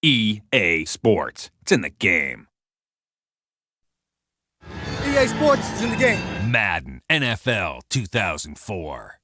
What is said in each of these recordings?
EA Sports. It's in the game. EA Sports is in the game. Madden NFL 2004.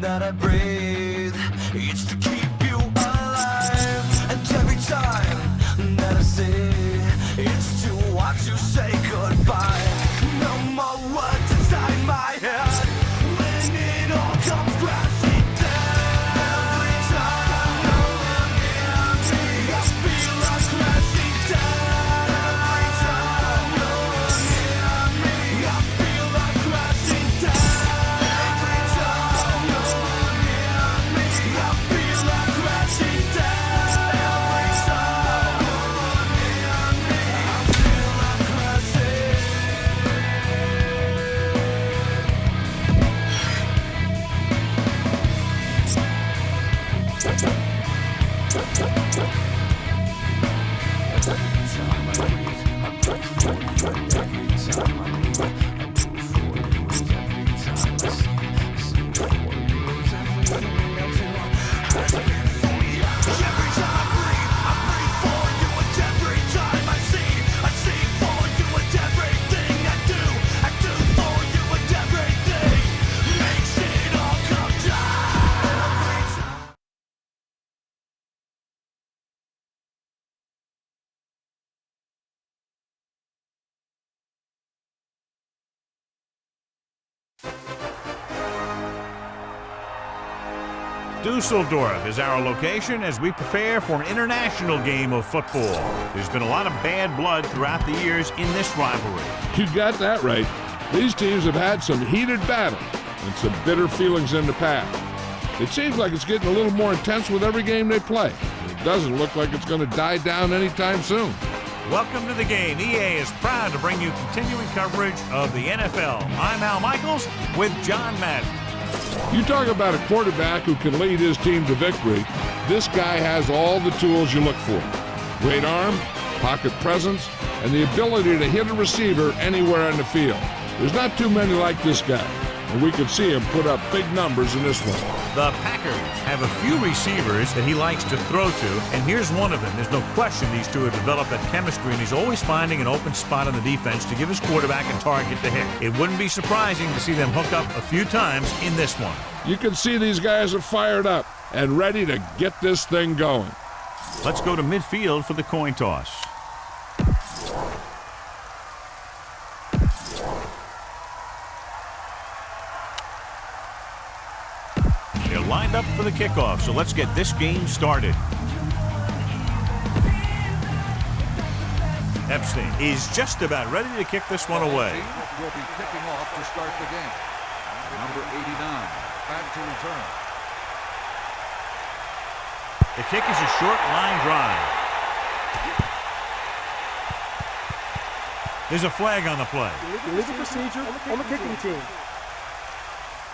That I breathe, it's to keep you alive. And every time that I see, it's to watch you say goodbye. No more words inside my head when it all comes crashing down. Every time you're looking at me, I feel like crashing down. Every time you're looking at me, I feel like crashing down. Dusseldorf is our location as we prepare for an international game of football. There's been a lot of bad blood throughout the years in this rivalry. You got that right. These teams have had some heated battles and some bitter feelings in the past. It seems like it's getting a little more intense with every game they play. And it doesn't look like it's going to die down anytime soon. Welcome to the game. EA is proud to bring you continuing coverage of the NFL. I'm Al Michaels with John Madden. You talk about a quarterback who can lead his team to victory. This guy has all the tools you look for. Great arm, pocket presence, and the ability to hit a receiver anywhere on the field. There's not too many like this guy, and we could see him put up big numbers in this one. The Packers have a few receivers that he likes to throw to, and here's one of them. There's no question these two have developed that chemistry, and he's always finding an open spot on the defense to give his quarterback a target to hit. It wouldn't be surprising to see them hook up a few times in this one. You can see these guys are fired up and ready to get this thing going. Let's go to midfield for the coin toss. lined up for the kickoff, so let's get this game started. Epstein is just about ready to kick this one away. Will be kicking off to start the game. Number 89, back to return. The kick is a short line drive. There's a flag on the play. Illegal procedure on the kicking team.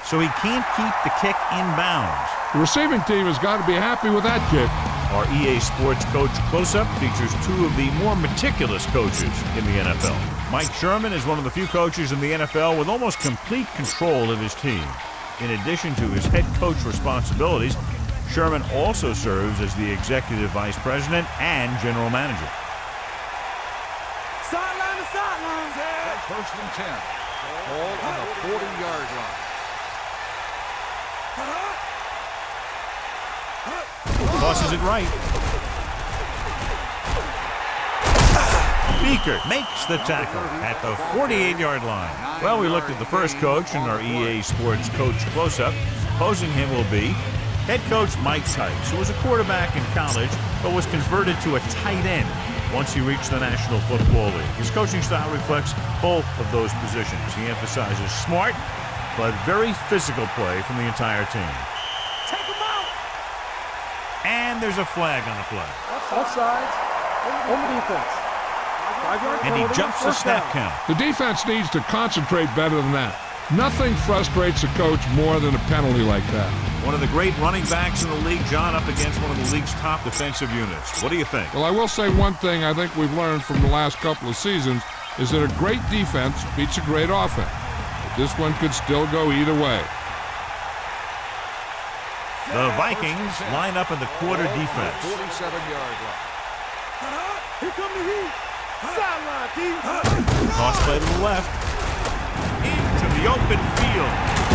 So he can't keep the kick in bounds. The receiving team has got to be happy with that kick. Our EA Sports Coach Close-Up features two of the more meticulous coaches in the NFL. Mike Sherman is one of the few coaches in the NFL with almost complete control of his team. In addition to his head coach responsibilities, Sherman also serves as the executive vice president and general manager. Sideline to sideline. First and 10. Ball on the 40-yard line. Tosses it right. Beaker makes the tackle at the 48-yard line. Well, we looked at the first coach in our EA Sports Coach Close-Up. Opposing him will be head coach Mike Tice, who was a quarterback in college but was converted to a tight end once he reached the National Football League. His coaching style reflects both of those positions. He emphasizes smart but very physical play from the entire team. Take him out. And there's a flag on the play. Offsides. On the defense. 5-yard And he penalty, jumps the first snap down. count. The defense needs to concentrate better than that. Nothing frustrates a coach more than a penalty like that. One of the great running backs in the league, John, up against one of the league's top defensive units. What do you think? Well, I will say one thing I think we've learned from the last couple of seasons is that a great defense beats a great offense. But this one could still go either way. The Vikings line up in the quarter defense. 47-yard line. Here come the heat. Sideline, D. Toss play to the left. Into the open field.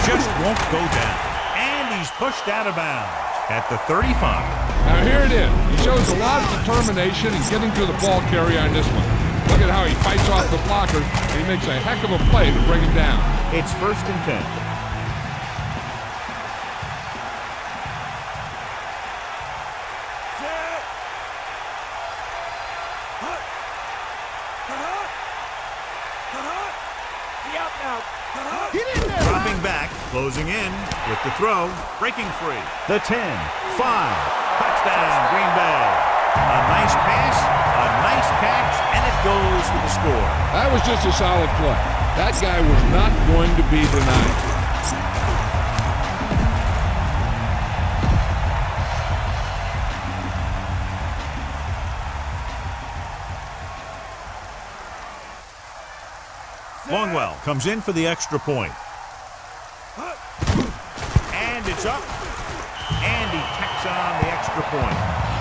Just won't go down. And he's pushed out of bounds at the 35. Now here it is. He shows a lot of determination in getting to the ball carrier on this one. Look at how he fights off the blocker. He makes a heck of a play to bring him down. It's first and 10. Dropping back, closing in with the throw, breaking free. The 10, 5, touchdown, Green Bay. A nice pass, a nice catch, and it goes for the score. That was just a solid play. That guy was not going to be denied. Longwell comes in for the extra point. And it's up. And he tacks on the extra point.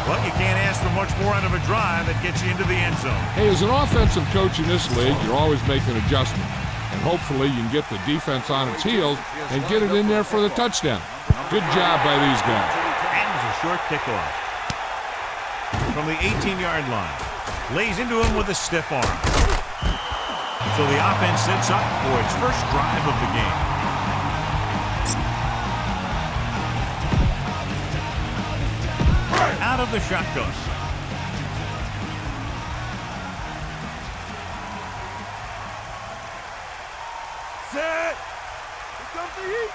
Well, you can't ask for much more out of a drive that gets you into the end zone. Hey, as an offensive coach in this league, you're always making adjustments. And hopefully you can get the defense on its heels and get it in there for the touchdown. Good job by these guys. And it's a short kickoff. From the 18-yard line. Lays into him with a stiff arm. So the offense sets up for its first drive of the game. Out of the shotgun. Set. Here comes the heat.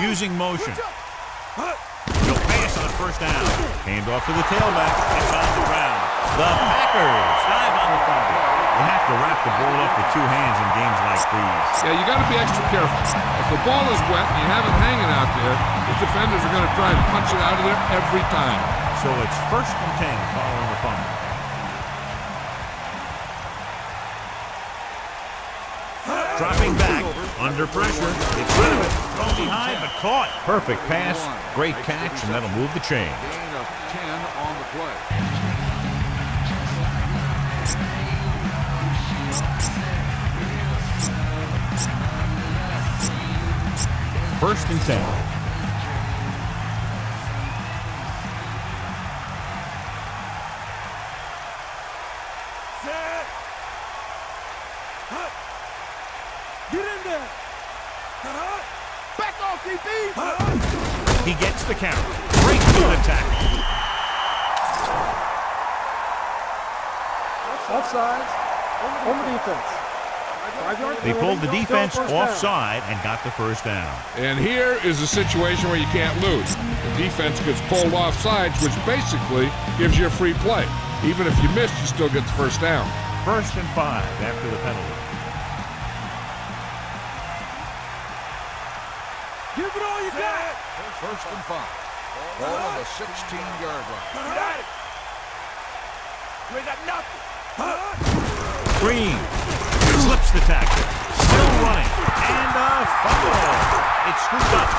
Using motion. He'll pass on a first down. Hand off to the tailback. It's on the ground. The Packers dive on the fumble. You have to wrap the ball up with two hands in games like these. Yeah, you got to be extra careful. If the ball is wet and you have it hanging out there, the defenders are going to try and punch it out of there every time. So it's first and 10 following the fumble. Dropping back, under pressure. It's rid of it. Thrown behind, but caught. Perfect pass, great catch, and that'll move the chains. Gain of 10 on the play. First and 10. Set. Get in there. Back off, DB. He gets the count. Right through the tackle. Offsides. Home defense. They pulled the defense offside and got the first down. And here is a situation where you can't lose. The defense gets pulled off sides, which basically gives you a free play. Even if you miss, you still get the first down. 1st and 5 after the penalty. Give it all you got. 1st and 5. Ball on the 16-yard line. Got it. You ain't got nothing. Green slips the tackle. Still running. And a fumble. It's scooped up.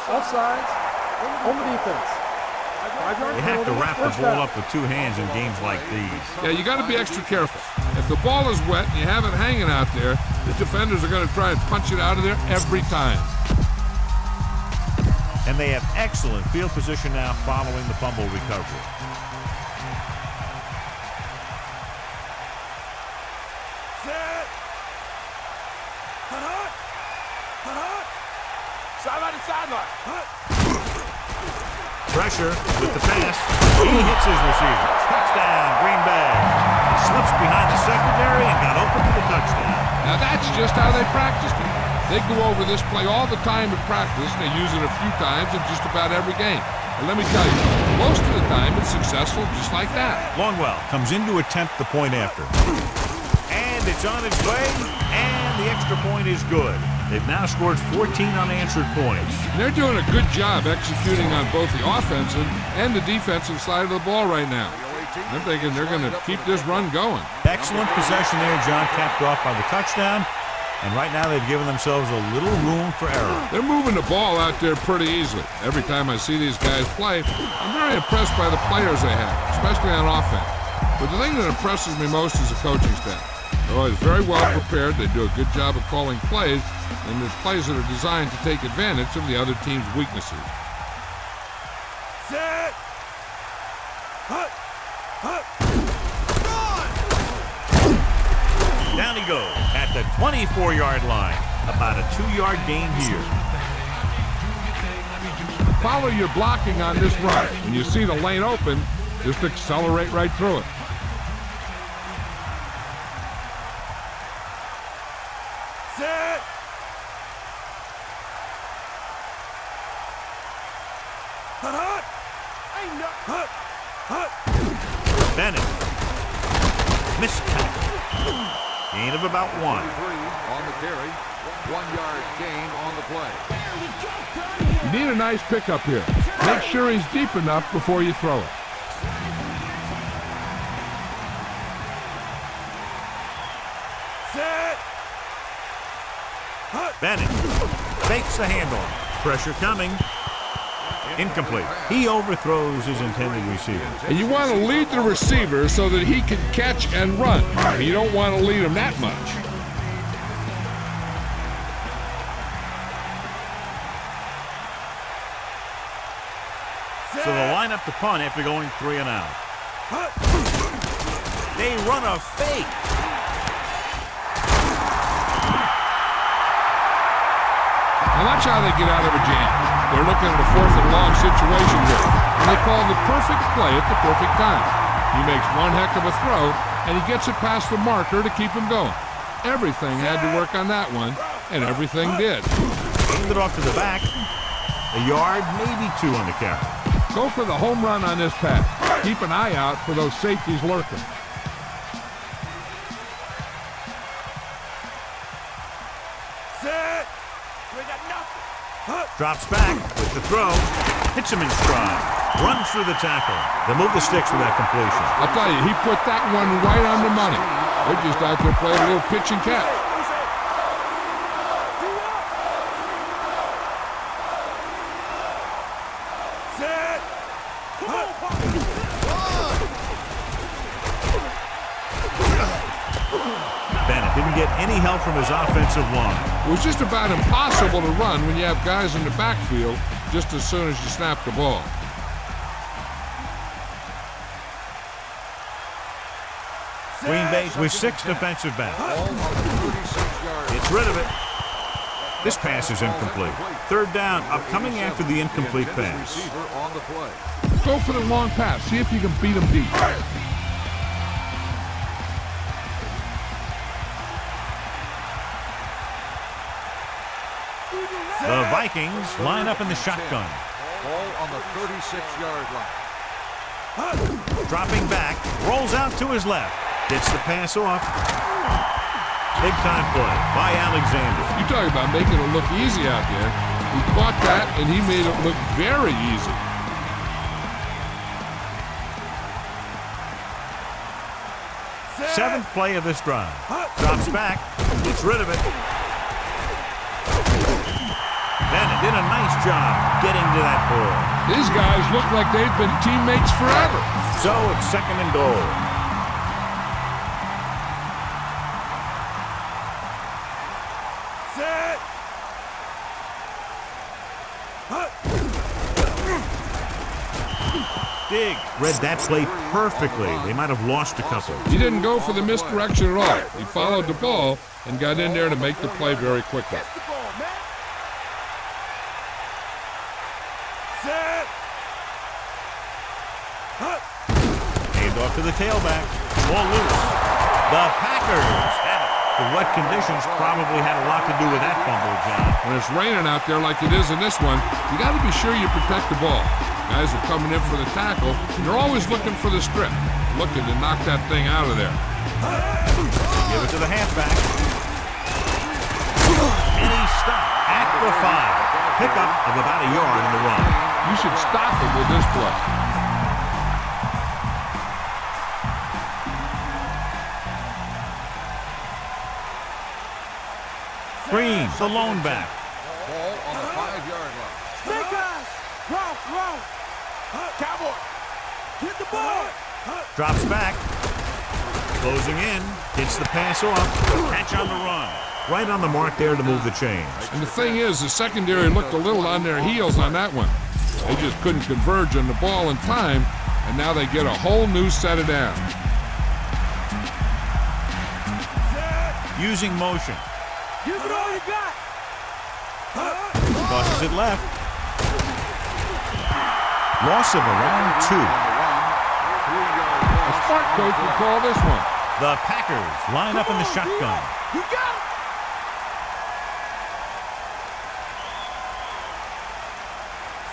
Offsides. Home defense. You have to wrap the ball up with two hands in games like these. Yeah, you got to be extra careful. If the ball is wet and you have it hanging out there, the defenders are going to try and punch it out of there every time. And they have excellent field position now following the fumble recovery. Set. Sideline to sideline. Pressure with the pass. He hits his receiver. Touchdown, Green Bay. Slips behind the secondary and got open for the touchdown. Now that's just how they practiced it. They go over this play all the time in practice, and they use it a few times in just about every game. And let me tell you, most of the time it's successful just like that. Longwell comes in to attempt the point after. And it's on its way, and the extra point is good. They've now scored 14 unanswered points. They're doing a good job executing on both the offensive and the defensive side of the ball right now. I'm thinking they're going to keep this run going. Excellent possession there, John, capped off by the touchdown. And right now they've given themselves a little room for error. They're moving the ball out there pretty easily. Every time I see these guys play, I'm very impressed by the players they have, especially on offense. But the thing that impresses me most is the coaching staff. They're always very well prepared. They do a good job of calling plays, and there's plays that are designed to take advantage of the other team's weaknesses. Set. Down he goes at the 24-yard line. About a 2-yard gain here. Follow your blocking on this run. When you see the lane open, just accelerate right through it. Set. Bennett. Missed tackle. Gain of about 1. On the carry. 1-yard gain on the play. You need a nice pickup here. Make sure he's deep enough before you throw it. Set. Bennett fakes the handoff. Pressure coming. Incomplete. He overthrows his intended receiver. And you want to lead the receiver so that he can catch and run. You don't want to lead him that much. So they'll line up the punt after going 3 and out. They run a fake. Now watch how they get out of a jam. They're looking at a 4th and long situation here. And they call the perfect play at the perfect time. He makes one heck of a throw, and he gets it past the marker to keep him going. Everything had to work on that one, and everything did. Aimed it off to the back. A yard, maybe 2 on the carry. Go for the home run on this pass. Keep an eye out for those safeties lurking. Set. We got nothing. Drops back with the throw. Hits him in stride. Runs through the tackle. They move the sticks with that completion. I'll tell you, he put that one right on the money. They're just out there playing a little pitch and catch. Set. Come on, Bennett didn't get any help from his offensive line. It was just about impossible to run when you have guys in the backfield just as soon as you snap the ball. Green Bay with 6 defensive backs. Ball on the 36-yard It's rid of it. This pass is incomplete. 3rd down, upcoming after the incomplete pass. receiver on the play. Go for the long pass. See if you can beat him deep. The Vikings line up in the shotgun. Ball on the 36-yard line. Dropping back, rolls out to his left. Gets the pass off. Big time play by Alexander. You talk about making it look easy out there. He caught that, and he made it look very easy. Seventh play of this drive. Drops back, gets rid of it. Bennett did a nice job getting to that ball. These guys look like they've been teammates forever. So it's 2nd and goal. Set. Diggs read that play perfectly. They might have lost a couple. He didn't go for the misdirection at all. He followed the ball and got in there to make the play very quickly. Catch the ball, man. Set. Hand off to the tailback. Ball loose. The Packers have it. The wet conditions probably had a lot to do with that fumble, John. When it's raining out there like it is in this one, you got to be sure you protect the ball. Guys are coming in for the tackle, and they're always looking for the strip, looking to knock that thing out of there. Give it to the halfback. And he stopped at the 5. Pickup of about a yard in the run. You should stop him with this play. Green, the lone back. Ball on the 5-yard line. Snake eyes. Wrong. Cowboy. Hit the ball. Drops back. Closing in. Hits the pass off. Catch on the run. Right on the mark there to move the chains. And the thing is, the secondary looked a little on their heels on that one. They just couldn't converge on the ball in time, and now they get a whole new set of downs. Using motion. Give it all you got. Tosses it left. Loss of around 2. A smart coach would call this one. The Packers line up in the shotgun. You got it.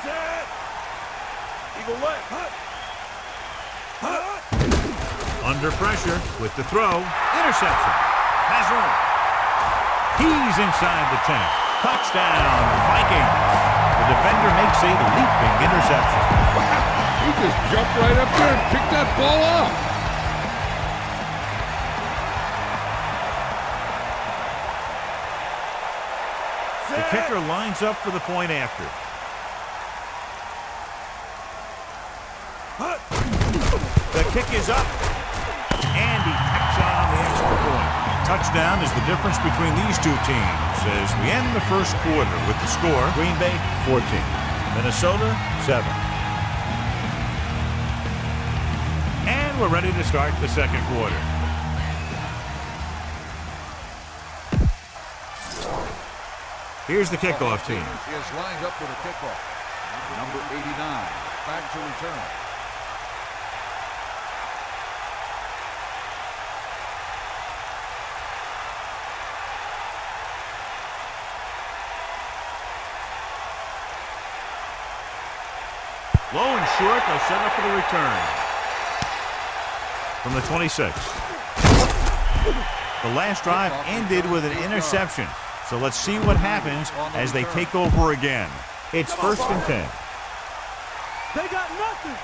Set. Eagle left. Under pressure with the throw. Interception. Has room. He's inside the 10. Touchdown, Vikings. The defender makes a leaping interception. He just jumped right up there and picked that ball off. The kicker lines up for the point after. The kick is up. And he tacks on the extra point. Touchdown is the difference between these two teams as we end the first quarter with the score: Green Bay 14, Minnesota 7. And we're ready to start the second quarter. Here's the kickoff team. Is lined up for the kickoff. Number 89, back to return. Low and short, they'll set up for the return. From the 26. The last drive ended with an interception. So let's see what happens as they take over again. It's 1st and 10. They got nothing.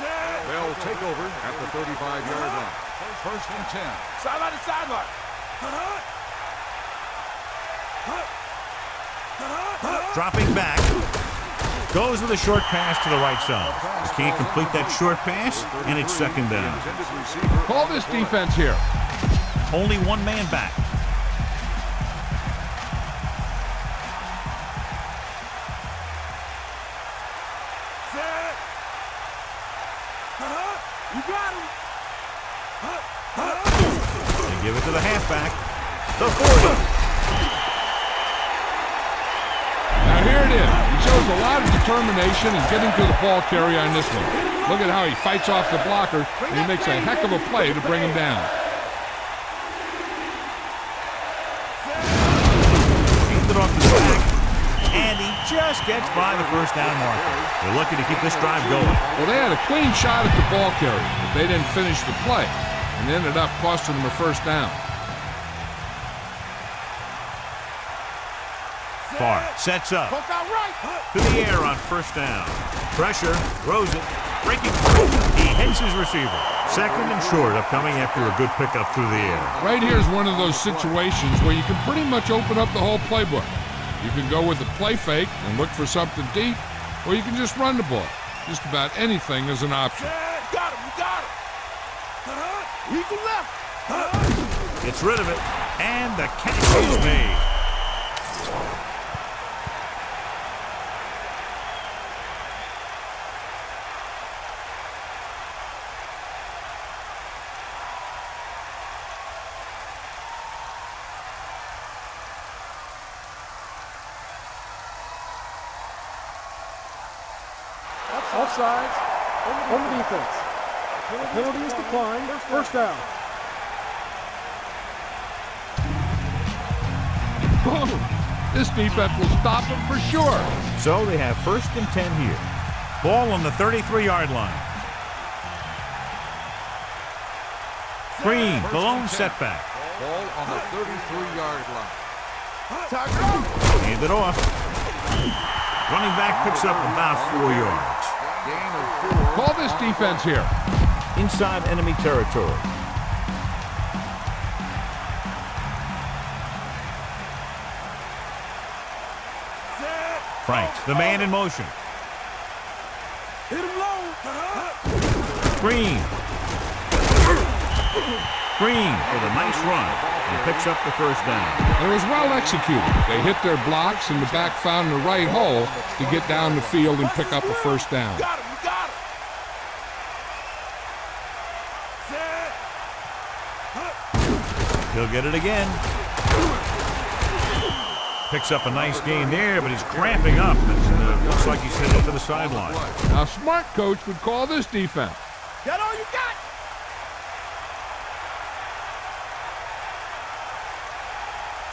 Set. They'll take over at the 35-yard line. 1st and 10. Sideline to sideline. Dropping back. Goes with a short pass to the right side. Just can't complete that short pass, and it's 2nd down. Call this defense here. Only one man back. Set. to the halfback. The 40. Now here it is. He shows a lot of determination in getting to the ball carrier on this one. Look at how he fights off the blocker, and he makes a heck of a play to bring him down. He's it off the back, and he just gets by the first down marker. They're looking to keep this drive going. Well, they had a clean shot at the ball carrier, but they didn't finish the play, and ended up costing them a first down. Farr sets up. To the air on first down. Pressure, throws it, breaking through. He hits his receiver. Second and short upcoming after a good pickup through the air. Right here is one of those situations where you can pretty much open up the whole playbook. You can go with the play fake and look for something deep, or you can just run the ball. Just about anything is an option. Got him, you got him. Eagle left. Gets rid of it, and the catch is made. Offsides on the defense. Penalty is declined. First down. Boom! This defense will stop them for sure. So they have first and 10 here. Ball on the 33-yard line. Green, the lone setback. Ball on the 33-yard line. Hand it off. Running back picks up about 4 yards. Gain of 4. Call this defense here. Inside enemy territory. Franks, the man in motion. Hit him low. Green. Green with a nice run and picks up the first down. It was well executed. They hit their blocks and the back found the right hole to get down the field and pick up a first down. Got him, you got him. He'll get it again. Picks up a nice gain there, but he's cramping up. Looks like he's headed to the sideline. Now, a smart coach would call this defense. Got all you got.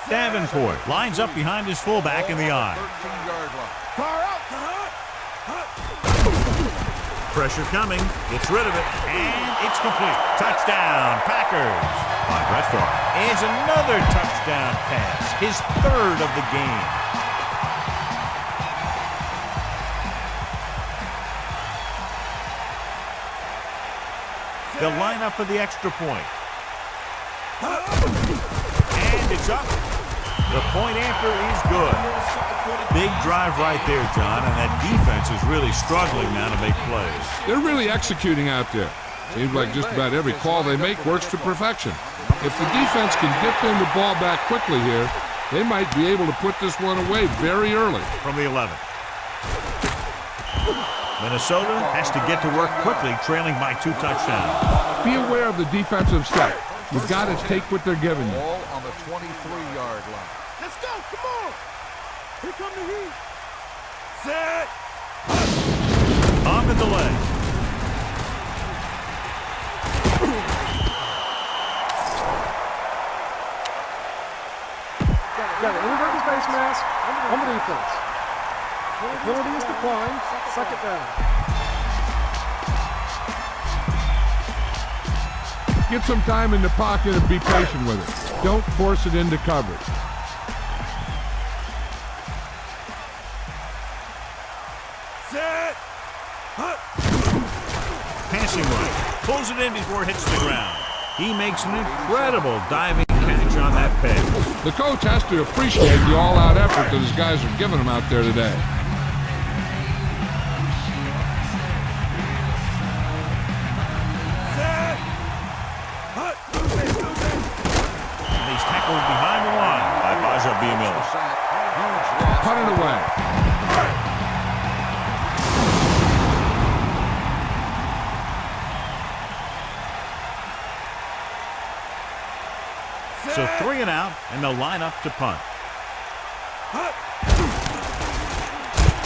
Davenport lines up behind his fullback in the eye. 13-yard line. Far out. Pressure coming, gets rid of it, and it's complete. Touchdown, Packers. By Brett Favre. Is another touchdown pass, his third of the game. They'll line up for the extra point. And it's up. The point after is good. Big drive right there, John, and that defense is really struggling now to make plays. They're really executing out there. Seems like just about every call they make works to perfection. If the defense can get them the ball back quickly here, they might be able to put this one away very early. From the 11. Minnesota has to get to work quickly, trailing by 2 touchdowns. Be aware of the defensive step. You've got to take what they're giving you. Ball on the 23-yard line. Let's go. Come on. Here come the heat. Set. On the delay. Got an inverted face mask on the defense. Penalty is declined. Second down. Get some time in the pocket and be patient with it. Don't force it into coverage. Set. Passing right. Pulls it in before it hits the ground. He makes an incredible diving catch on that pass. The coach has to appreciate the all-out effort that his guys are giving him out there today. And he's tackled behind the line by Baja B. Miller. Put it away. So 3 and out, and they'll line up to punt.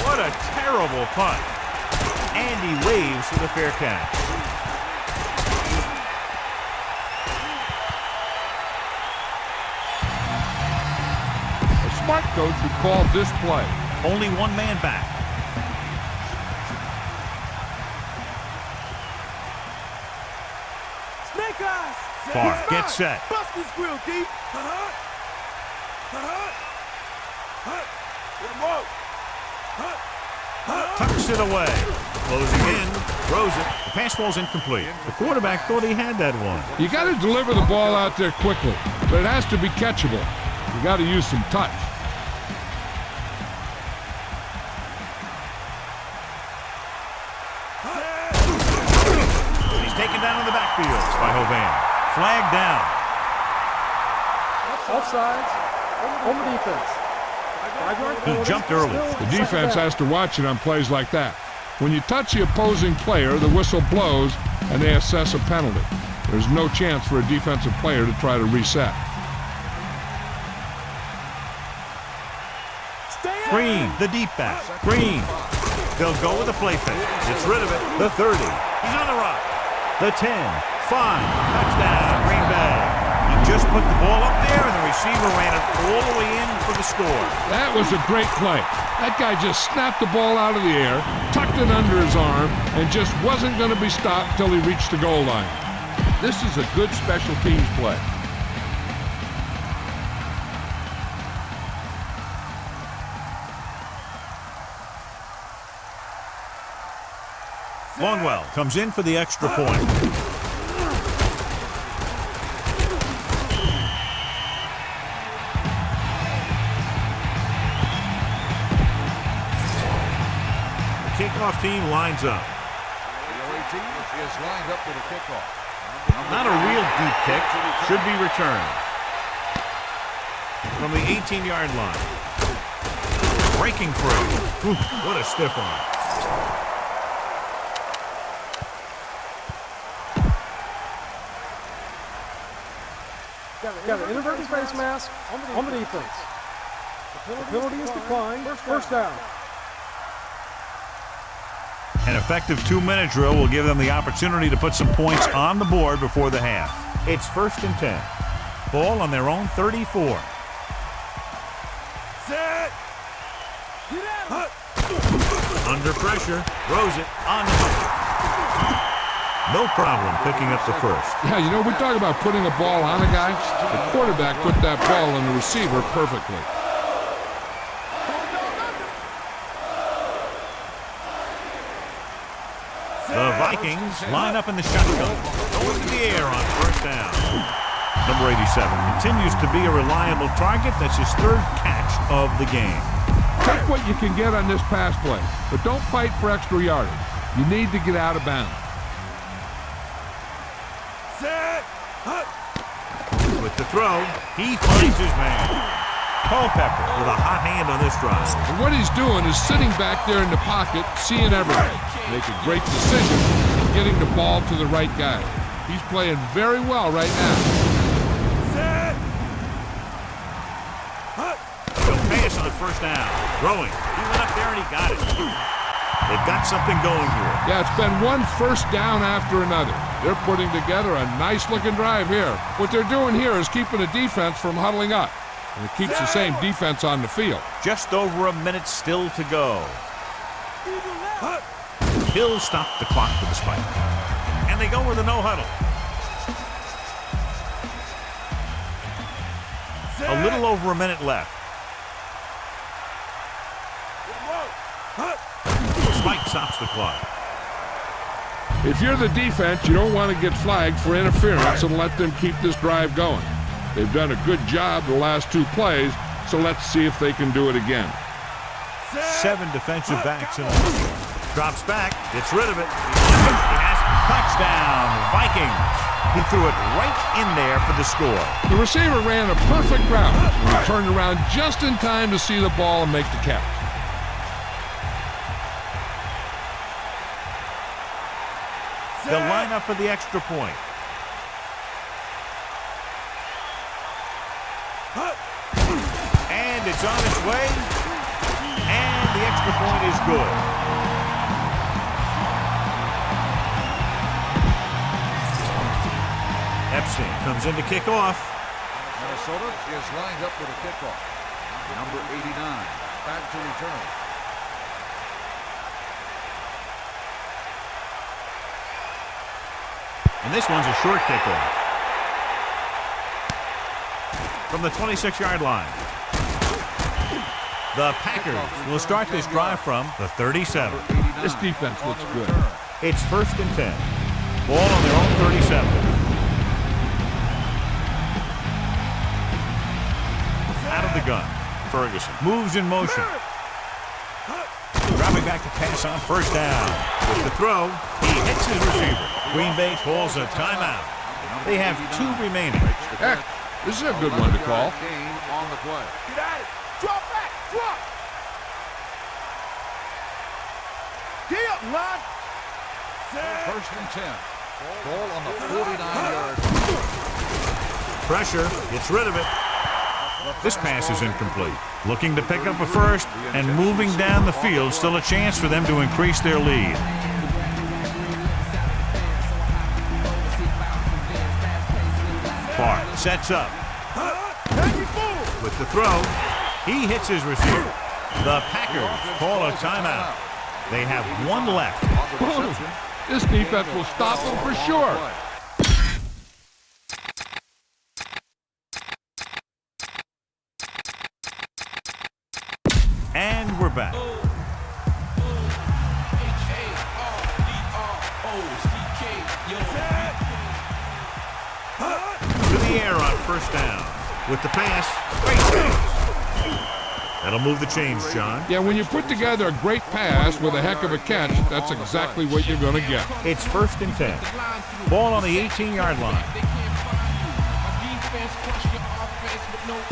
What a terrible punt. And he waves for the fair catch. A smart coach would call this play. Only one man back. Snake eyes. Far, get set. Bust his grill, D. Tucks it away. Closing in. Throws it. The pass ball's incomplete. The quarterback thought he had that one. You got to deliver the ball out there quickly, but it has to be catchable. You got to use some touch. He's taken down in the backfield by Hovan. Flag down. Offsides. On the defense. He jumped early. The defense has to watch it on plays like that. When you touch the opposing player, the whistle blows and they assess a penalty. There's no chance for a defensive player to try to reset. Green, the deep back. Green. They'll go with the play fake. Gets rid of it. The 30. He's on the rock. The 10. 5. Touchdown, Green Bay. He just put the ball up there, and the receiver ran it all the way in for the score. That was a great play. That guy just snapped the ball out of the air, tucked it under his arm, and just wasn't going to be stopped till he reached the goal line. This is a good special teams play. Longwell comes in for the extra point. The kickoff team lines up. The away team is lined up for the kickoff. Not a real deep kick. Should be returned. From the 18-yard line. Breaking free. Ooh, what a stiff arm. Got an inadvertent face mask on the defense. The penalty is declined. First down. An effective 2-minute drill will give them the opportunity to put some points on the board before the half. It's 1st and 10. Ball on their own 34. Set. Under pressure. Throws it on the money. No problem picking up the first. Yeah, you know, we talk about putting a ball on a guy. The quarterback put that ball on the receiver perfectly. The Vikings line up in the shotgun. Going to the air on first down. Number 87 continues to be a reliable target. That's his 3rd catch of the game. Take what you can get on this pass play, but don't fight for extra yardage. You need to get out of bounds. Set. With the throw, he finds his man. Culpepper with a hot hand on this drive. And what he's doing is sitting back there in the pocket, seeing everything. Making great decisions and getting the ball to the right guy. He's playing very well right now. Set. He'll pass on first down. Throwing. He went up there and he got it. They've got something going here. Yeah, it's been one first down after another. They're putting together a nice-looking drive here. What they're doing here is keeping the defense from huddling up. And it keeps the same defense on the field. Just over a minute still to go. He'll stop the clock with a spike. And they go with a no-huddle. A little over a minute left. Spike stops the clock. If you're the defense, you don't want to get flagged for interference and let them keep this drive going. They've done a good job the last 2 plays, so let's see if they can do it again. 7 defensive backs in all. Drops back, gets rid of it. He has touchdown, Vikings. He threw it right in there for the score. The receiver ran a perfect route and he turned around just in time to see the ball and make the catch. They'll line up for the extra point. And it's on its way. And the extra point is good. Epstein comes in to kick off. Minnesota is lined up with a kickoff. Number 89, back to return. And this one's a short kickoff. From the 26-yard line. The Packers will start this drive from the 37. This defense looks good. It's 1st and 10. Ball on their own 37. Out of the gun. Ferguson moves in motion. Dropping back to pass on 1st down. With the throw, he hits his receiver. Green Bay calls a timeout. They have 2 remaining. Heck, this is a good one to call. Gain on the play. Get at it. Drop back. Drop. Get up, lad. 1st and 10. Ball on the 49-yard. Pressure, gets rid of it. This pass is incomplete. Looking to pick up a first and moving down the field. Still a chance for them to increase their lead. Clark sets up. With the throw, he hits his receiver. The Packers call a timeout. They have 1 left. This defense will stop them for sure. And we're back. To the air on 1st down. With the pass, great pass. That'll move the chains, John. Yeah, when you put together a great pass with a heck of a catch, that's exactly what you're going to get. It's 1st and 10. Ball on the 18-yard line.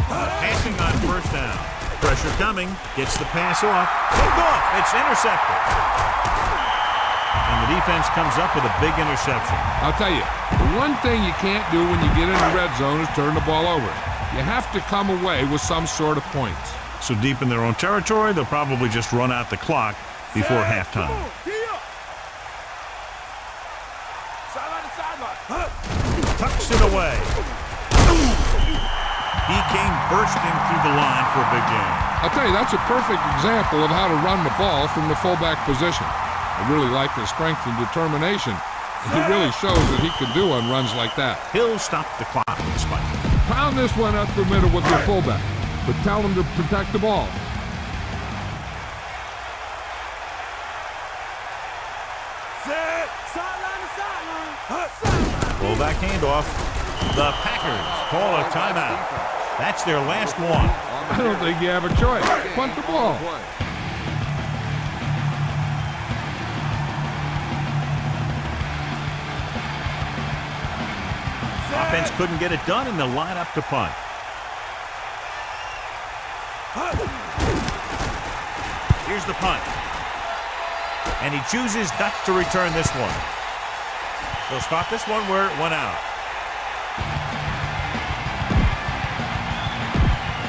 Passing on 1st down. Pressure coming. Gets the pass off. Picked off. It's intercepted. And the defense comes up with a big interception. I'll tell you, the one thing you can't do when you get in the red zone is turn the ball over. You have to come away with some sort of points. So deep in their own territory, they'll probably just run out the clock before halftime. Tucks it away. He came bursting through the line for a big game. I'll tell you, that's a perfect example of how to run the ball from the fullback position. I really like his strength and determination. He really shows that he can do on runs like that. He'll stop the clock with a spike. Pound this one up the middle with your fullback, but tell him to protect the ball. Fullback handoff. The Packers call a timeout. That's their last one. I don't think you have a choice. Punt the ball. Offense couldn't get it done, and they'll line up to punt. Here's the punt. And he chooses not to return this one. They'll spot this one where it went out.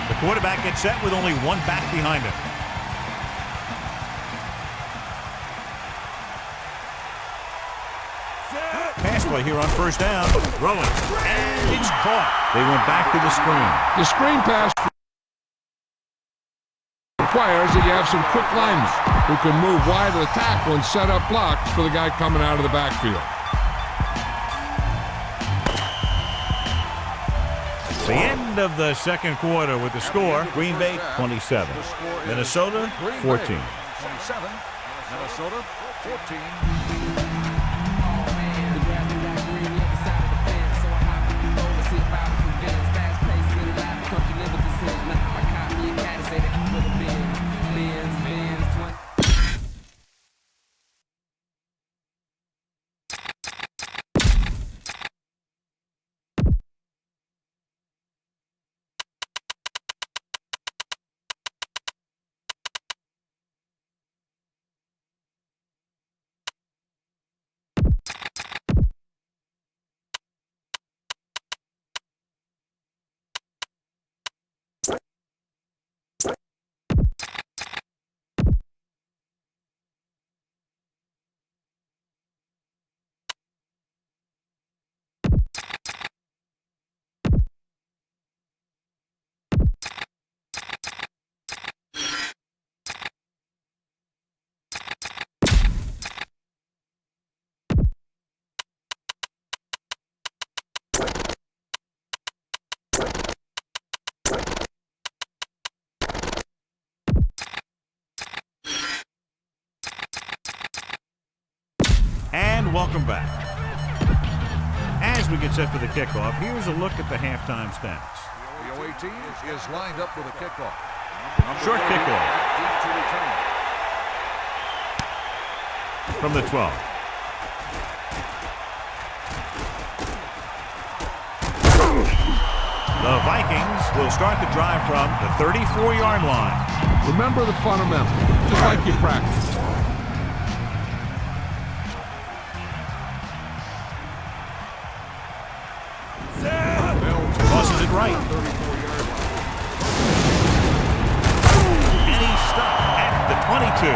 The quarterback gets set with only 1 back behind him. Pass play here on 1st down. Throwing. And it's caught. They went back to the screen. The screen pass requires that you have some quick linemen who can move wide of the tackle and set up blocks for the guy coming out of the backfield. The end of the 2nd quarter with the score, Green Bay 27, Minnesota 14. 27, Minnesota 14. And welcome back. As we get set for the kickoff, here's a look at the halftime stats. The away team is lined up for the kickoff. Short kickoff from the 12. The Vikings will start the drive from the 34-yard line. Remember the fundamentals, just like you practice. Tosses it right. And he's stopped at the 22.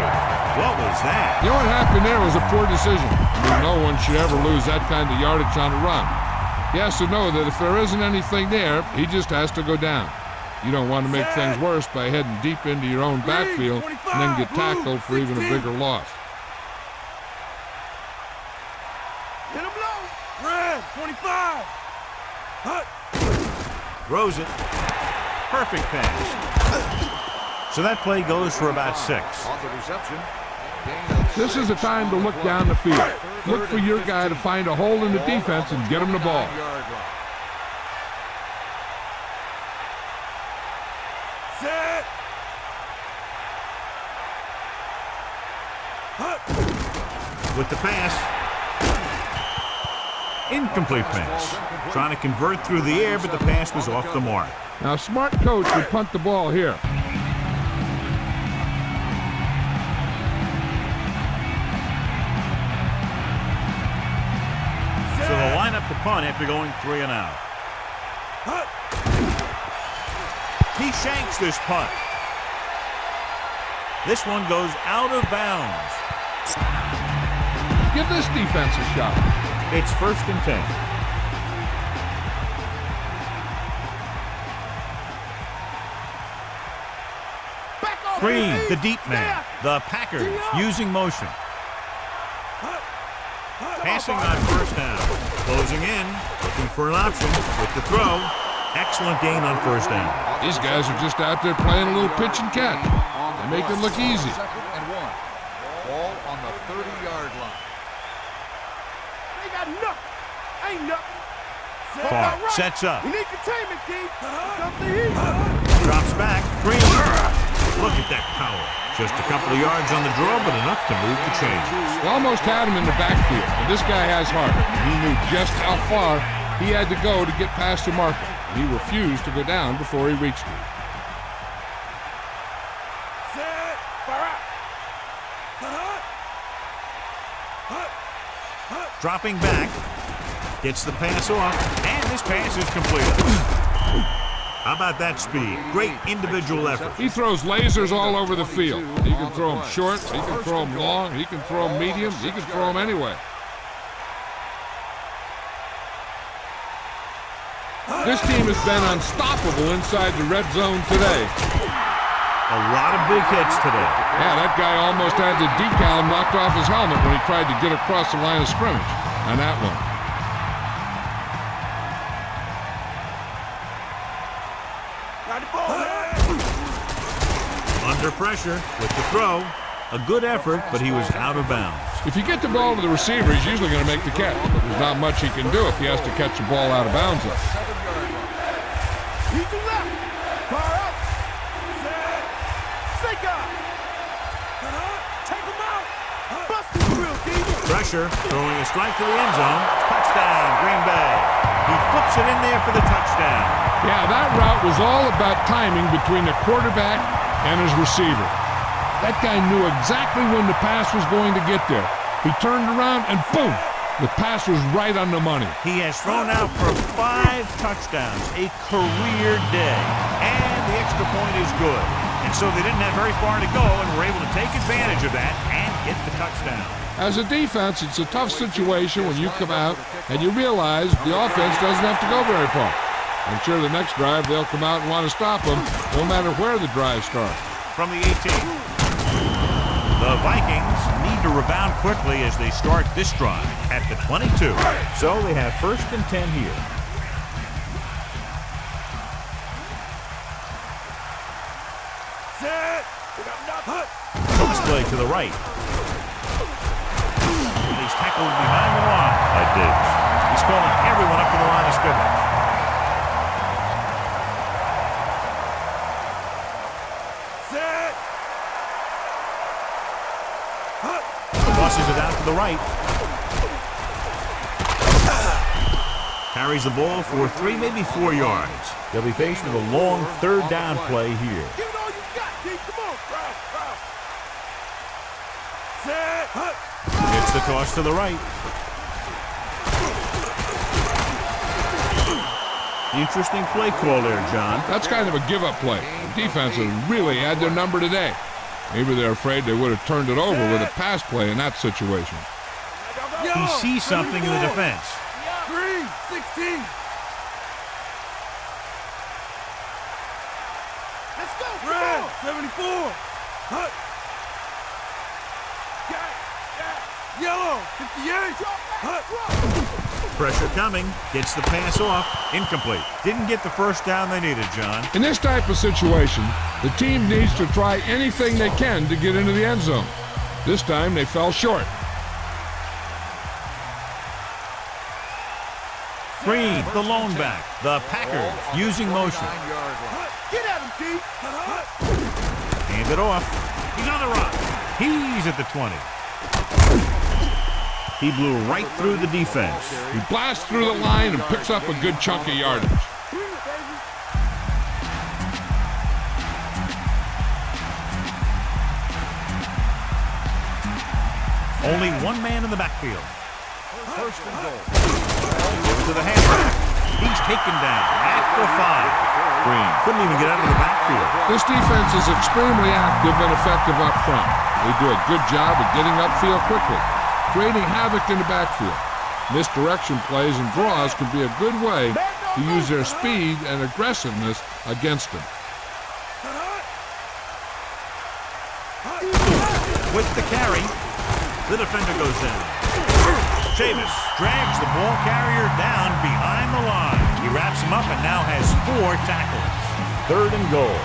What was that? You know what happened there was a poor decision. I mean, no one should ever lose that kind of yardage on a run. He has to know that if there isn't anything there, he just has to go down. You don't want to make things worse by heading deep into your own backfield and then get tackled for even a bigger loss. Get him low. Red, 25. Hut. Throws it. Perfect pass. So that play goes for about 6. On the reception. This is the time to look down the field. Look for your guy to find a hole in the defense and get him the ball. Set. With the pass. Incomplete pass. Trying to convert through the air, but the pass was off the mark. Now, a smart coach would punt the ball here. So they'll line up the punt after going 3 and out. He shanks this punt. This one goes out of bounds. Give this defense a shot. It's 1st and 10. Green, the deep man. The Packers using motion. Passing on 1st down. Closing in, looking for an option with the throw. Excellent gain on 1st down. These guys are just out there playing a little pitch and catch. They make it look easy. 2nd and 1. Ball on the 30-yard line. They got nothing. Ain't nothing. Far sets up. We need containment, D. Dump the heat. Drops back. Green. Look at that power. Just a couple of yards on the draw, but enough to move the chains. We almost had him in the backfield, but this guy has heart. He knew just how far he had to go to get past the marker. He refused to go down before he reached it. Set. Fire out. Dropping back. Gets the pass off, and this pass is completed. How about that speed? Great individual effort. He throws lasers all over the field. He can throw them short, he can throw them long, he can throw them medium, he can throw them anyway. This team has been unstoppable inside the red zone today. A lot of big hits today. Yeah, that guy almost had the decal knocked off his helmet when he tried to get across the line of scrimmage on that one. Under pressure with the throw. A good effort, but he was out of bounds. If you get the ball to the receiver, he's usually going to make the catch. There's not much he can do if he has to catch the ball out of bounds. He's to left. Fire up. Set. Sink up. Take him out. Bust the drill, D. Pressure, throwing a strike to the end zone. Touchdown, Green Bay. He flips it in there for the touchdown. Yeah, that route was all about timing between the quarterback and his receiver. That guy knew exactly when the pass was going to get there. He turned around and boom, the pass was right on the money. He has thrown out for 5 touchdowns, a career day. And the extra point is good. And so they didn't have very far to go and were able to take advantage of that and get the touchdown. As a defense, it's a tough situation when you come out and you realize the offense doesn't have to go very far. I'm sure the next drive they'll come out and want to stop them, no matter where the drive starts. From the 18. The Vikings need to rebound quickly as they start this drive at the 22. So they have 1st and 10 here. Set. Toss play to the right. And he's tackled tackled behind the line by Diggs. He's calling everyone up to the line of scrimmage. Set. Tosses it out to the right. Carries the ball for 3, maybe 4 yards. They'll be faced with a long third down play here. Give it all you got, D. Come on. Set. It's the toss to the right. Interesting play call there, John. That's kind of a give-up play. The defense has really had their number today. Maybe they're afraid they would have turned it over with a pass play in that situation. He sees something in the defense. 3-16. Let's go. Red 74. Hut. Yellow 58. Hut. Pressure coming. Gets the pass off. Incomplete. Didn't get the first down they needed, John. In this type of situation, the team needs to try anything they can to get into the end zone. This time they fell short. Green, the lone back. The Packers using motion. Get at him, D. Hand it off. He's on the run. He's at the 20. He blew right through the defense. He blasts through the line and picks up a good chunk of yardage. Only one man in the backfield. First and goal. Give it to the halfback. He's taken down at the 5. Green couldn't even get out of the backfield. This defense is extremely active and effective up front. They do a good job of getting upfield quickly, creating havoc in the backfield. Misdirection plays and draws can be a good way to use their speed and aggressiveness against them. With the carry, the defender goes down. Chavis drags the ball carrier down behind the line. He wraps him up and now has 4 tackles. 3rd and goal.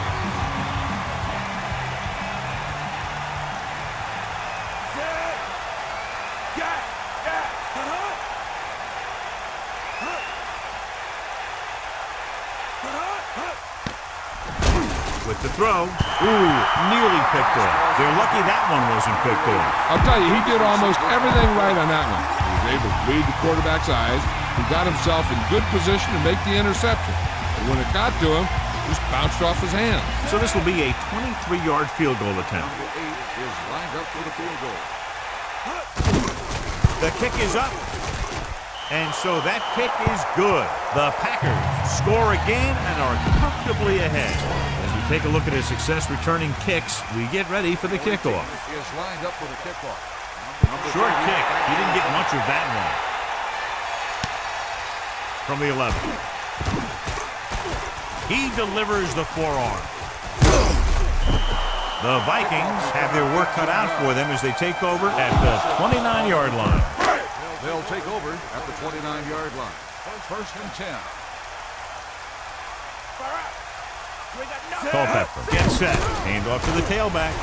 With the throw, nearly picked off. They're lucky that one wasn't picked off. I'll tell you, he did almost everything right on that one. He was able to read the quarterback's eyes. He got himself in good position to make the interception. But when it got to him, it just bounced off his hands. So this will be a 23-yard field goal attempt. Number 8 is lined up for the field goal. The kick is up. And so that kick is good. The Packers score again and are comfortably ahead. As we take a look at his success returning kicks, we get ready for the kickoff. Is lined up for the kickoff. Short kick. He didn't get much of that one. From the 11. He delivers the forearm. The Vikings have their work cut out for them as they take over at the 29-yard line. They'll take over at the 29-yard line. First and 10. Culpepper gets set. Hand off to the tailback.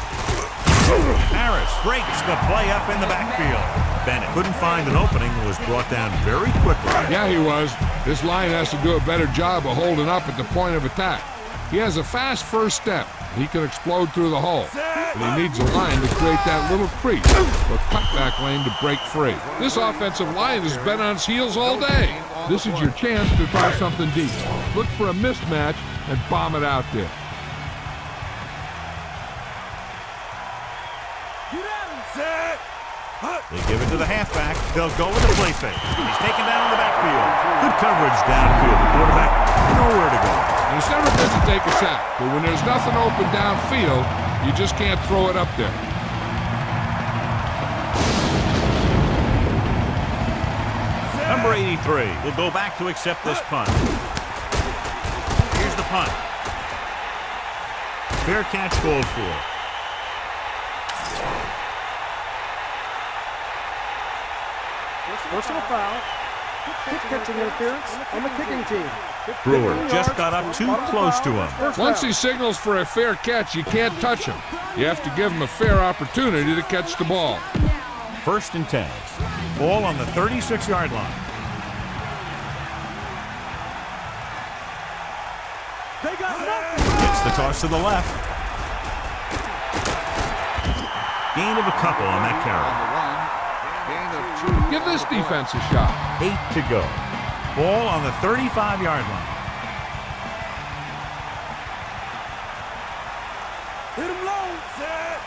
Harris breaks the play up in the backfield. Bennett couldn't find an opening and was brought down very quickly. Yeah, he was. This line has to do a better job of holding up at the point of attack. He has a fast first step. He can explode through the hole. But he needs a line to create that little crease or cutback lane to break free. This offensive line has been on its heels all day. This is your chance to try something deep. Look for a mismatch and bomb it out there. They give it to the halfback. They'll go with the play fake. He's taken down in the backfield. Good coverage downfield. The quarterback nowhere to go. And it's never good to take a sack, but when there's nothing open downfield, you just can't throw it up there. Number 83 will go back to accept this punt. Here's the punt. Fair catch called for. Personal foul. Kick catching interference on the kicking team. Brewer just got up too close to him. Once he signals for a fair catch, you can't touch him. You have to give him a fair opportunity to catch the ball. 1st and 10. Ball on the 36-yard line. They got nothing. Gets the toss to the left. Gain of a couple on that carry. On the run. Gain of 2. Give this defense a shot. 8 to go. Ball on the 35-yard line. Hit him low. Set.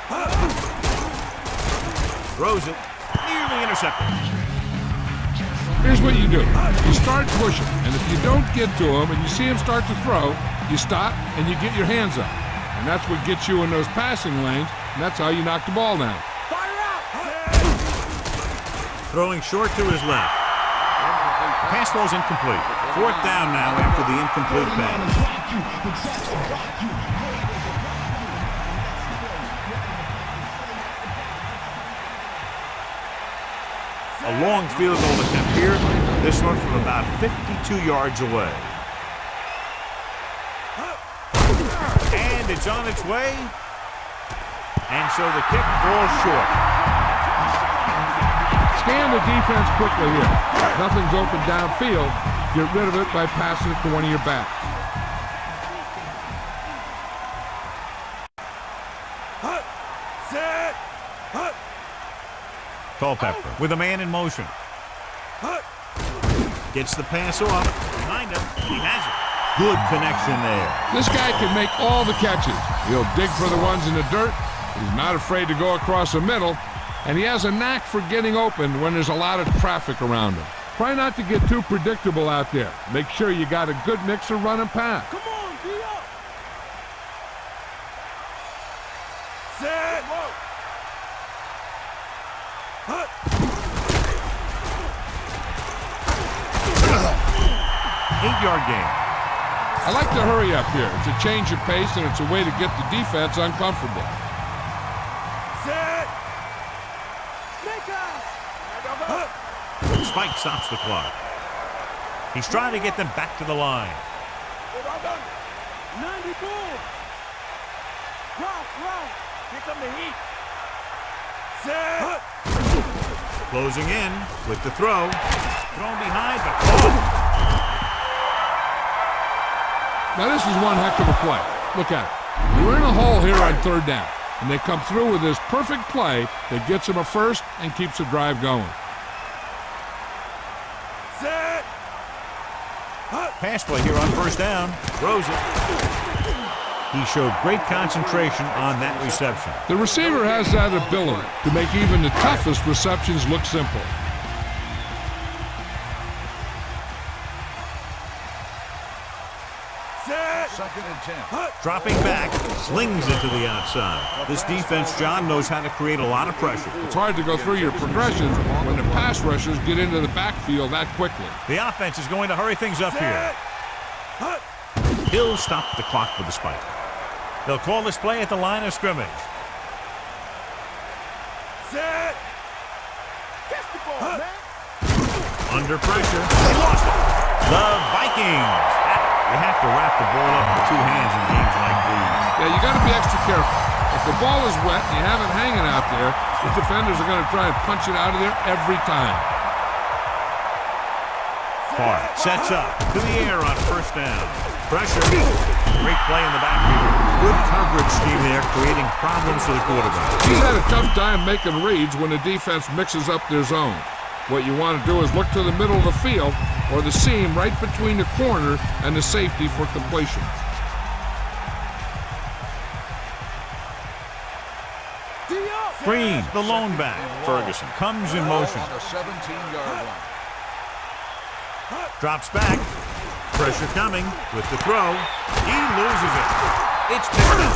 Throws it. Nearly intercepted. Here's what you do. You start pushing, and if you don't get to him and you see him start to throw, you stop and you get your hands up. And that's what gets you in those passing lanes, and that's how you knock the ball down. Fire out. Throwing short to his left. Pass ball's incomplete. 4th down now after the incomplete pass. A long field goal attempt here. This one from about 52 yards away. And it's on its way. And so the kick falls short. Scan the defense quickly here. If nothing's open downfield, get rid of it by passing it to one of your backs. Set. Culpepper with a man in motion. Gets the pass off. Behind him, and he has it. Good connection there. This guy can make all the catches. He'll dig for the ones in the dirt. He's not afraid to go across the middle. And he has a knack for getting open when there's a lot of traffic around him. Try not to get too predictable out there. Make sure you got a good mix of run and pass. Come on, D up. Set. 8-yard gain. I like to hurry up here. It's a change of pace, and it's a way to get the defense uncomfortable. Set. Snake eyes. Spike stops the clock. He's trying to get them back to the line. 90 bull. Route. Here come the heat. Set. Closing in with the throw. Thrown behind, but caught. Now this is one heck of a play. Look at it. We're in a hole here on 3rd down, and they come through with this perfect play that gets them a first and keeps the drive going. Set. Pass play here on 1st down. Throws it. He showed great concentration on that reception. The receiver has that ability to make even the toughest receptions look simple. Set. 2nd and 10. Dropping back, slings it to the outside. This defense, John, knows how to create a lot of pressure. It's hard to go through your progressions when the pass rushers get into the backfield that quickly. The offense is going to hurry things up here. He'll stop the clock with the spike. They'll call this play at the line of scrimmage. Set. Catch the ball, man. Under pressure. They lost it. The Vikings. You have to wrap the ball up with 2 hands in games like these. Yeah, you got to be extra careful. If the ball is wet and you have it hanging out there, the defenders are going to try and punch it out of there every time. Far sets up to the air on 1st down. Pressure. Great play in the backfield. Good coverage scheme there, creating problems for the quarterback. He's had a tough time making reads when the defense mixes up their zone. What you want to do is look to the middle of the field or the seam right between the corner and the safety for completion. Green, the lone back. Ferguson comes in motion. On the 17-yard line. Drops back. Pressure coming with the throw. He loses it. It's picked up.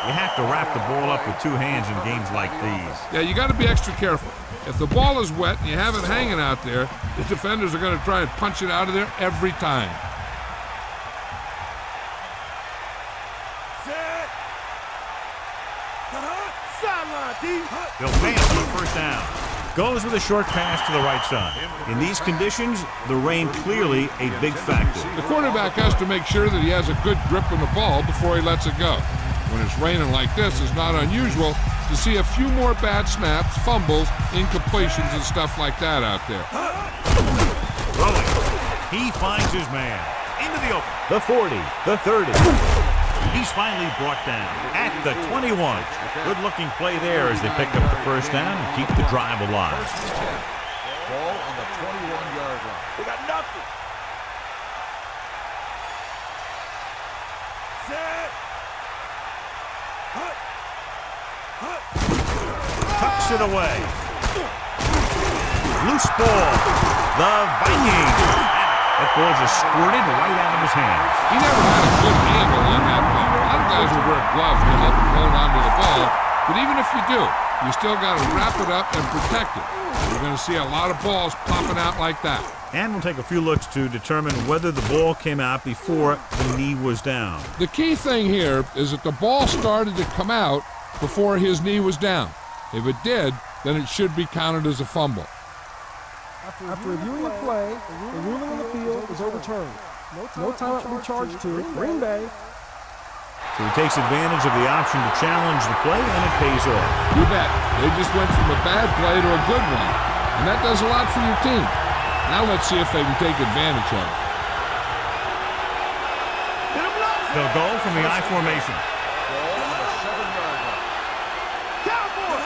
You have to wrap the ball up with 2 hands in games like these. Yeah, you got to be extra careful. If the ball is wet and you have it hanging out there, the defenders are going to try and punch it out of there every time. Set. Sideline, D. They'll pass on 1st down. Goes with a short pass to the right side. In these conditions, the rain clearly a big factor. The quarterback has to make sure that he has a good grip on the ball before he lets it go. When it's raining like this, it's not unusual to see a few more bad snaps, fumbles, incompletions, and stuff like that out there. Rolling. He finds his man. Into the open. The 40, the 30. He's finally brought down at the 21. Good-looking play there as they pick up the first down and keep the drive alive. Ball on the 21-yard line. We got nothing. Set. Hut. Hut. Tucks it away. Loose ball. The Vikings. That ball just squirted right out of his hands. He never had a good handle on that ball. A lot of guys will wear gloves to help him hold onto the ball, but even if you do, you still got to wrap it up and protect it. You're going to see a lot of balls popping out like that. And we'll take a few looks to determine whether the ball came out before the knee was down. The key thing here is that the ball started to come out before his knee was down. If it did, then it should be counted as a fumble. After reviewing the play, the ruling on the field is overturned. No timeout will be charged to Green Bay. So he takes advantage of the option to challenge the play, and it pays off. You bet. They just went from a bad play to a good one, and that does a lot for your team. Now let's see if they can take advantage of it. They'll go from the I formation. Ball on the 7-yard line. Cowboy.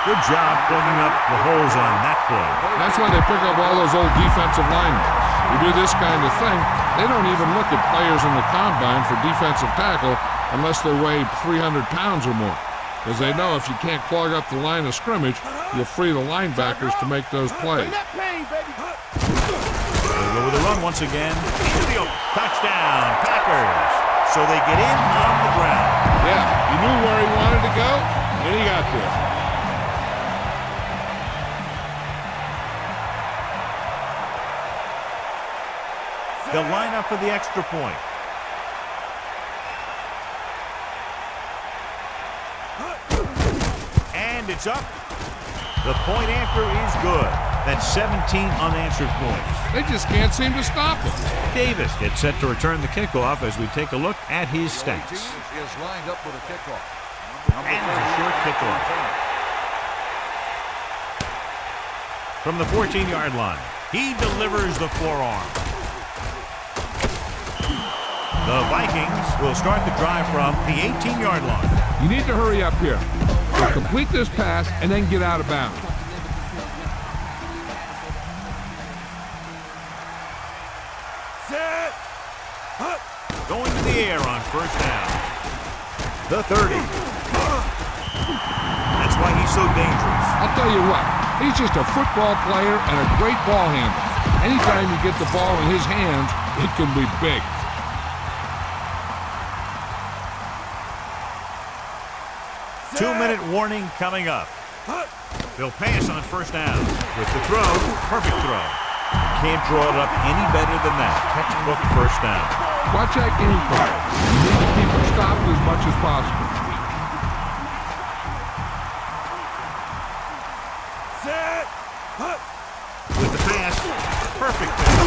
Good job plugging up the holes on that play. That's why they pick up all those old defensive linemen. You do this kind of thing, they don't even look at players in the combine for defensive tackle unless they weigh 300 pounds or more. Because they know if you can't clog up the line of scrimmage, you'll free the linebackers to make those plays. Bring that pain, baby. They'll go with the run once again. Into the open. Touchdown, Packers. So they get in on the ground. Yeah, he knew where he wanted to go, and he got there. They'll line up for the extra point. And it's up. The point after is good. That's 17 unanswered points. They just can't seem to stop him. Davis gets set to return the kickoff as we take a look at his stats. Is lined up for the kickoff. And a short kickoff. From the 14-yard line, he delivers the forearm. The Vikings will start the drive from the 18-yard line. You need to hurry up here. So complete this pass and then get out of bounds. Set. Hut. Going to the air on first down. The 30. That's why he's so dangerous. I'll tell you what, he's just a football player and a great ball handler. Anytime you get the ball in his hands, it can be big. Two-minute warning coming up. They'll pass on first down. With the throw, perfect throw. Can't draw it up any better than that. Textbook first down. Watch that game plan. You need to keep it stopped as much as possible. Set. Hut. With the pass, perfect pass.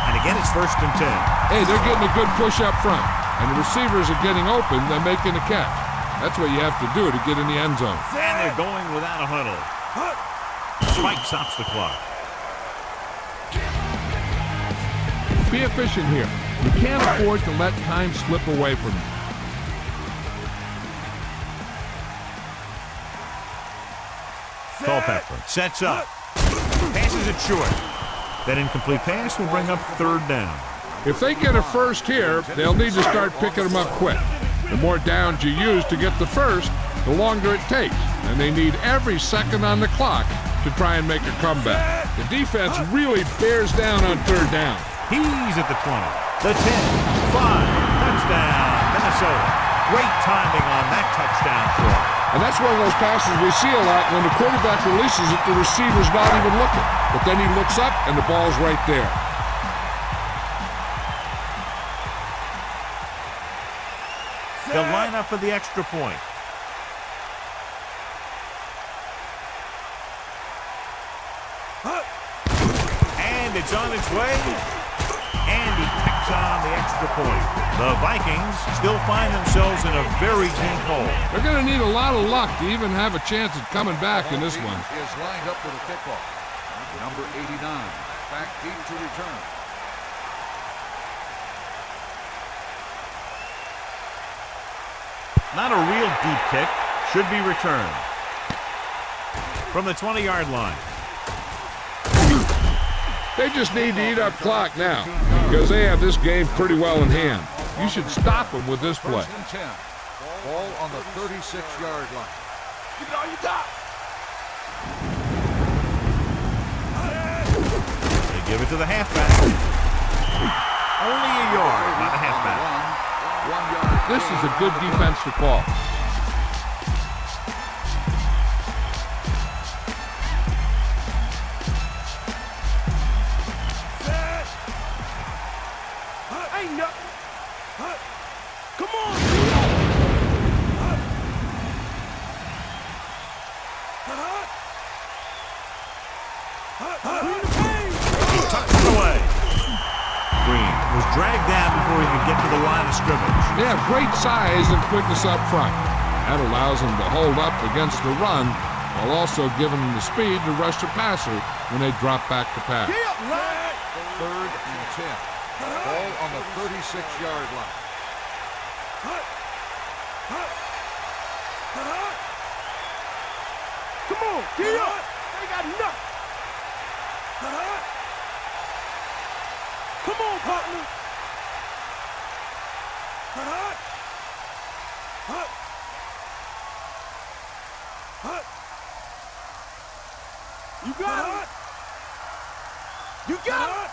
And again, it's 1st and 10. Hey, they're getting a good push up front. And the receivers are getting open, they're making a catch. That's what you have to do to get in the end zone. And they're going without a huddle. Spike stops the clock. Be efficient here. You can't afford to let time slip away from you. Culpepper sets up. Passes it short. That incomplete pass will bring up 3rd down. If they get a first here, they'll need to start picking them up quick. The more downs you use to get the first, the longer it takes. And they need every second on the clock to try and make a comeback. The defense really bears down on 3rd down. He's at the 20. The 10. 5. Touchdown, Minnesota. Great timing on that touchdown throw. And that's one of those passes we see a lot. When the quarterback releases it, the receiver's not even looking. But then he looks up and the ball's right there. They'll line up for the extra point. And it's on its way. And he picks on the extra point. The Vikings still find themselves in a very deep hole. They're going to need a lot of luck to even have a chance at coming back in this one. Is lined up for the kickoff. Number 89, back deep to return. Not a real deep kick. Should be returned. From the 20-yard line. They just need to eat up clock now because they have this game pretty well in hand. You should stop them with this play. First and 10. Ball on the 36-yard line. Give it all you got. They give it to the halfback. Only a yard, not a halfback. 1 yard. This is a good defense to call. Ain't nothing. Come on. He tucks it away. Green was dragged down before he could get to the line of scrimmage. They have great size and quickness up front. That allows them to hold up against the run while also giving them the speed to rush the passer when they drop back to pass. Third and 10. Ball on the 36-yard line. Come on, get up. They got nothing. Come on, partner. You got it. You got it.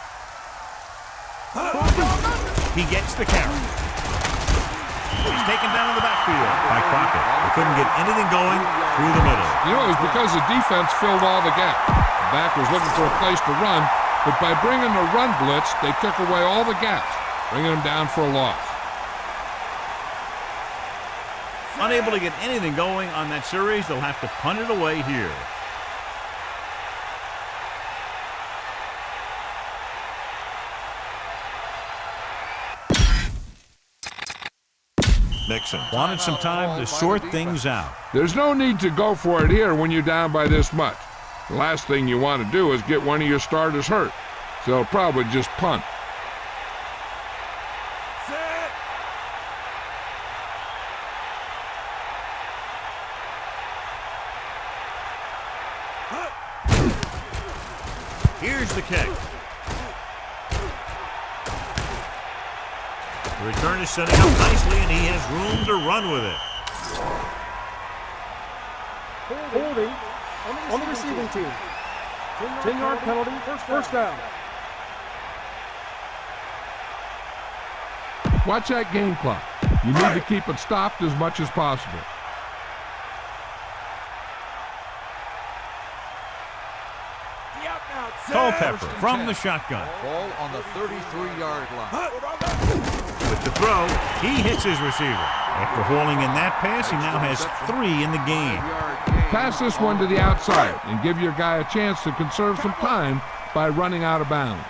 He gets the carry. He's taken down in the backfield by Crockett. They couldn't get anything going through the middle. You know, it was because the defense filled all the gaps. The back was looking for a place to run, but by bringing the run blitz, they took away all the gaps, bringing them down for a loss. Unable to get anything going on that series, they'll have to punt it away here. Mixon wanted some time to sort things out. There's no need to go for it here when you're down by this much. The last thing you want to do is get one of your starters hurt, so they'll probably just punt. Here's the kick. The return is setting up nicely, and he has room to run with it. Holding on the receiving team. 10-yard penalty, first down. Watch that game clock. You need to keep it stopped as much as possible. Culpepper from the shotgun. Ball on the 33-yard line. With the throw, he hits his receiver. After hauling in that pass, he now has 3 in the game. Pass this one to the outside and give your guy a chance to conserve some time by running out of bounds.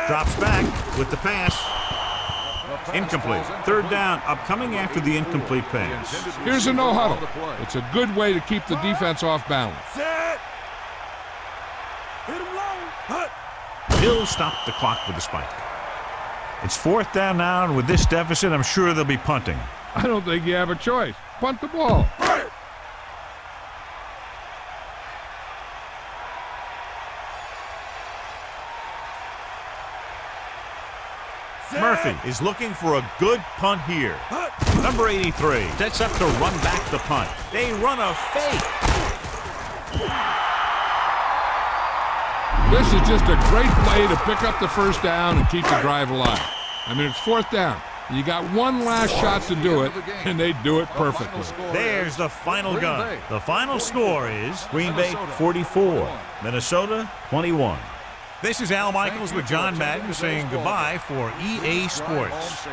Drops back with the pass. Incomplete. Third down, upcoming after the incomplete pass. Here's a no-huddle. It's a good way to keep the defense off balance. He'll stop the clock with a spike. It's 4th down now, and with this deficit, I'm sure they'll be punting. I don't think you have a choice. Punt the ball. Murphy is looking for a good punt here. Number 83 sets up to run back the punt. They run a fake. This is just a great play to pick up the first down and keep the drive alive. I mean, it's 4th down. You got one last shot to do it, and they do it perfectly. There's the final gun. The final score is Green Bay 44, Minnesota 21. This is Al Michaels with John Madden saying goodbye for EA Sports.